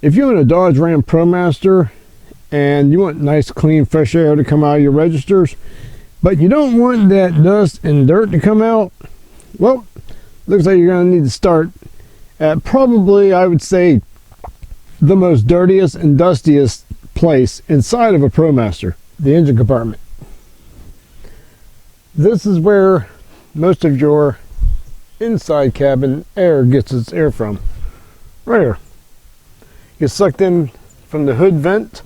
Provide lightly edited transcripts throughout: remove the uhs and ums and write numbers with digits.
If you own a Dodge Ram ProMaster and you want nice, clean, fresh air to come out of your registers, but you don't want that dust and dirt to come out, well, looks like you're going to need to start at probably, I would say, the most dirtiest and dustiest place inside of a ProMaster, the engine compartment. This is where most of your inside cabin air gets its air from. Right here. Gets sucked in from the hood vent,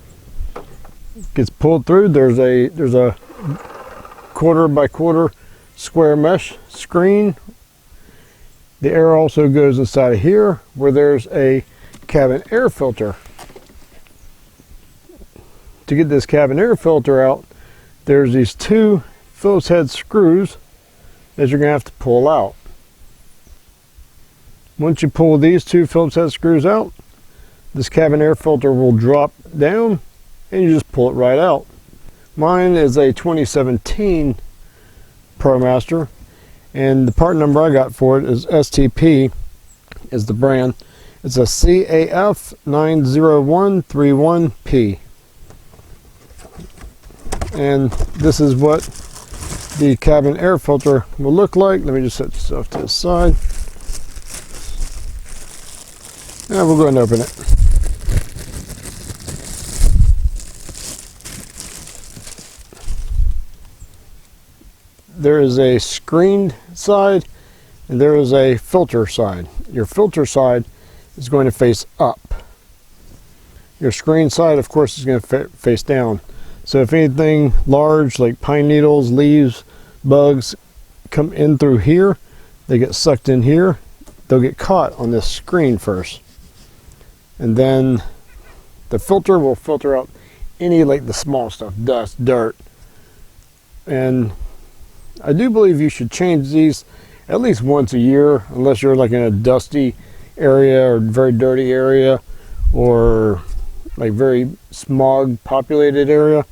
gets pulled through. There's a 1/4 by 1/4 square mesh screen. The air also goes inside of here where there's a cabin air filter. To get this cabin air filter out, there's these 2 Phillips head screws that you're going to have to pull out. Once you pull these 2 Phillips head screws out, this cabin air filter will drop down and you just pull it right out. Mine is a 2017 ProMaster, and the part number I got for it is STP is the brand. It's a CAF 90131P. And this is what the cabin air filter will look like. Let me just set this off to the side. And we'll go ahead and open it. There is a screened side and there is a filter side. Your filter side is going to face up. Your screen side, of course, is going to face down. So if anything large like pine needles, leaves, bugs come in through here, they get sucked in here. They'll get caught on this screen first. And then the filter will filter out any like the small stuff, dust, dirt. And I do believe you should change these at least once a year, unless you're like in a dusty area or very dirty area or like very smog populated area.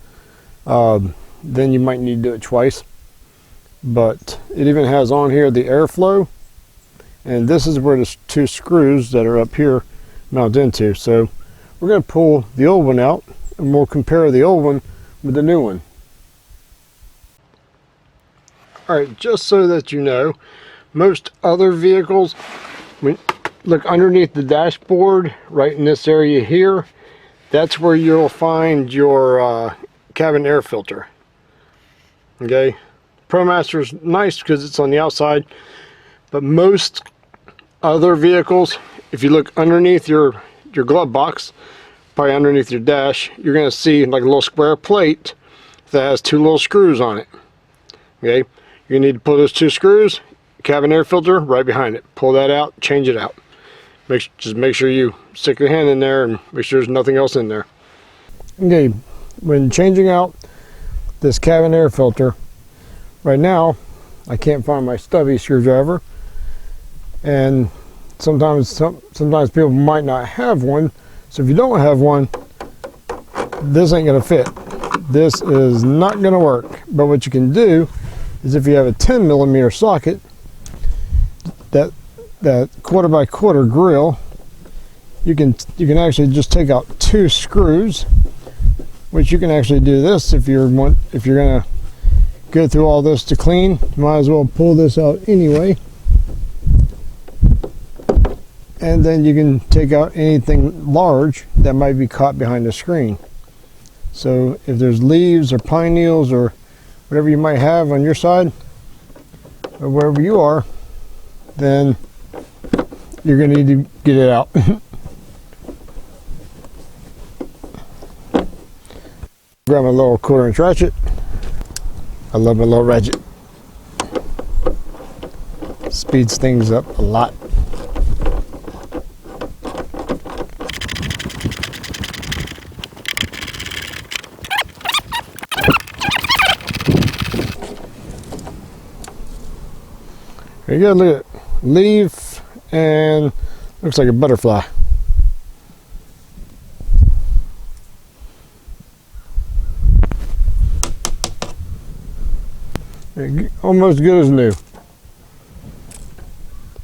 Then you might need to do it twice. But it even has on here the airflow, and this is where the 2 screws that are up here mount into. So we're going to pull the old one out and we'll compare the old one with the new one. Alright, just so that you know, most other vehicles, when look underneath the dashboard, right in this area here, that's where you'll find your cabin air filter. Okay, ProMaster's nice because it's on the outside, but most other vehicles, if you look underneath your glove box, probably underneath your dash, you're going to see like a little square plate that has 2 little screws on it. Okay, you need to pull those 2 screws, cabin air filter right behind it. Pull that out, change it out. Just make sure you stick your hand in there and make sure there's nothing else in there. Okay, when changing out this cabin air filter, right now I can't find my stubby screwdriver, and sometimes people might not have one. So if you don't have one, this ain't gonna fit. This is not gonna work. But what you can do is, if you have a 10mm socket, that 1/4 by 1/4 grill, you can actually just take out 2 screws, which you can actually do this if you're gonna go through all this to clean. Might as well pull this out anyway, and then you can take out anything large that might be caught behind the screen. So if there's leaves or pine needles or whatever you might have on your side or wherever you are, then you're going to need to get it out. Grab my little 1/4" ratchet. I love my little ratchet. Speeds things up a lot. There you go, look at it. Leaf and looks like a butterfly. Almost good as new.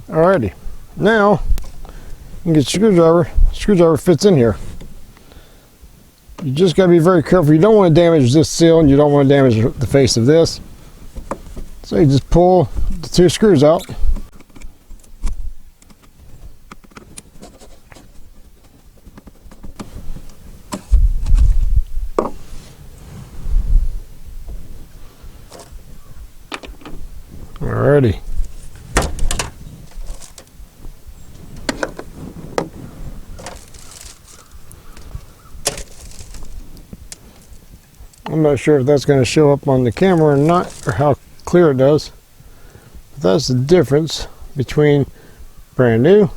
Alrighty, now You get your screwdriver. Screwdriver fits in here. You just got to be very careful. You don't want to damage this seal, and you don't want to damage the face of this. So you just pull the 2 screws out. Alrighty. I'm not sure if that's going to show up on the camera or not, or how clear it does. But that's the difference between brand new,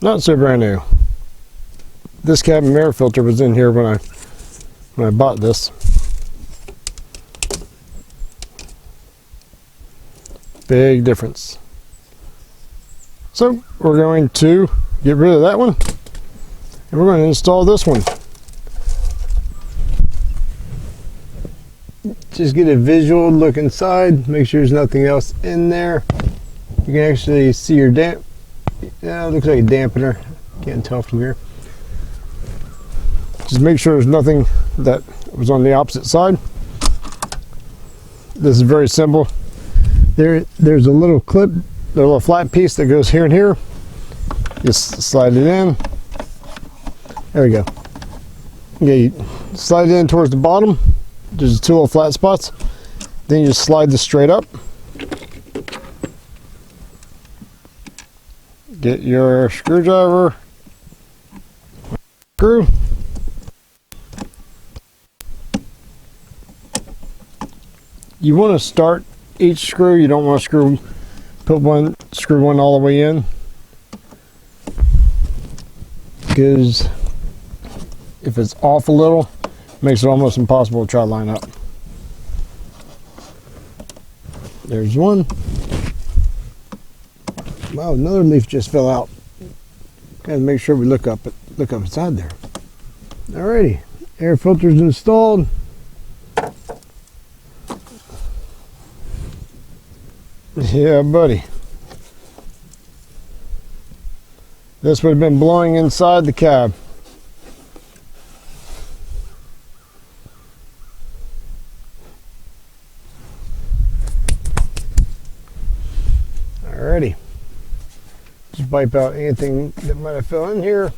not so brand new. This cabin air filter was in here when I bought this. Big difference. So we're going to get rid of that one, and we're going to install this one. Just get a visual look inside, make sure there's nothing else in there. You can actually see your yeah, it looks like a dampener. Can't tell from here. Just make sure there's nothing that was on the opposite side. This is very simple. There's a little clip, a little flat piece that goes here and here. Just slide it in. There we go. Okay, you slide it in towards the bottom. There's 2 little flat spots. Then you just slide this straight up. Get your screwdriver. Screw. You want to start each screw. You don't want to screw one all the way in, because if it's off a little, it makes it almost impossible to try to line up. There's one. Wow, another leaf just fell out. Gotta make sure we look up inside there. Alrighty, air filter's installed. Yeah, buddy. This would have been blowing inside the cab. Alrighty. Just wipe out anything that might have fell in here.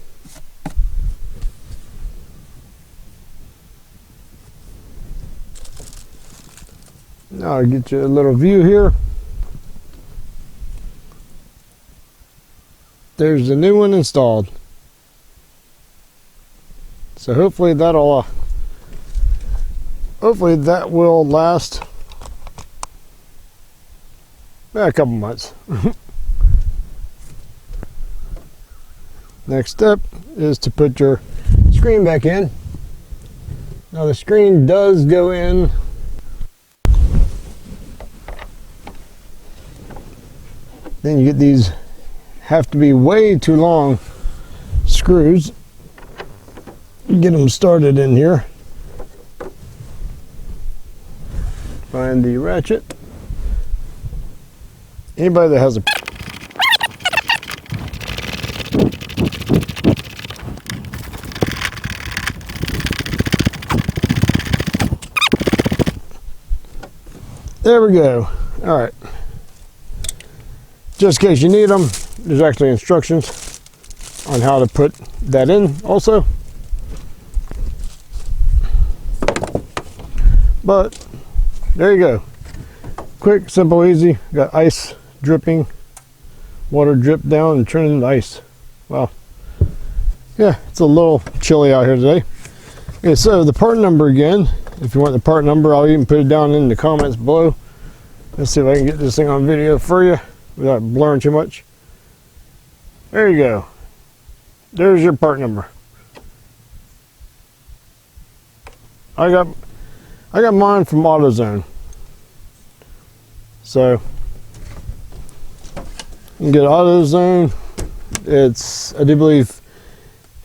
Now I'll get you a little view here. There's the new one installed. So hopefully that will last a couple months. Next step is to put your screen back in. Now the screen does go in. Then you get these, have to be way too long screws. Get them started in here. Find the ratchet. Anybody that has a there we go. All right. Just in case you need them, there's actually instructions on how to put that in also. But there you go. Quick, simple, easy. Got ice dripping, water drip down and turning into ice. Wow. Yeah, it's a little chilly out here today. Okay, so the part number again. If you want the part number, I'll even put it down in the comments below. Let's see if I can get this thing on video for you without blurring too much. There you go. There's your part number. I got mine from AutoZone. So you can get AutoZone. It's, I do believe,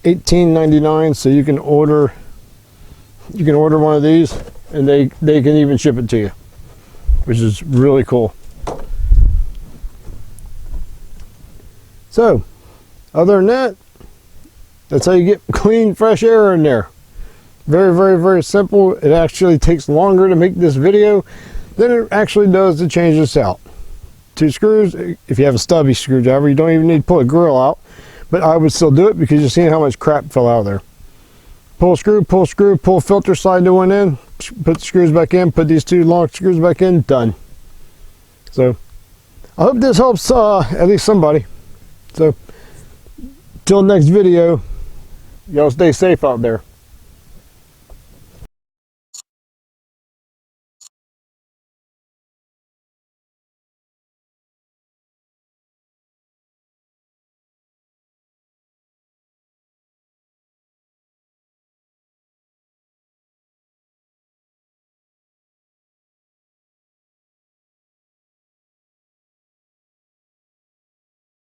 $18.99. So you can order one of these, and they can even ship it to you, which is really cool. So Other than that, that's how you get clean, fresh air in there. Very, very, very simple. It actually takes longer to make this video than it actually does to change this out. 2 screws. If you have a stubby screwdriver, you don't even need to pull a grill out, but I would still do it because you're seeing how much crap fell out of there. Pull screw, pull filter, slide the one in, put the screws back in, put these 2 long screws back in, done. So I hope this helps at least somebody. So till next video, y'all stay safe out there.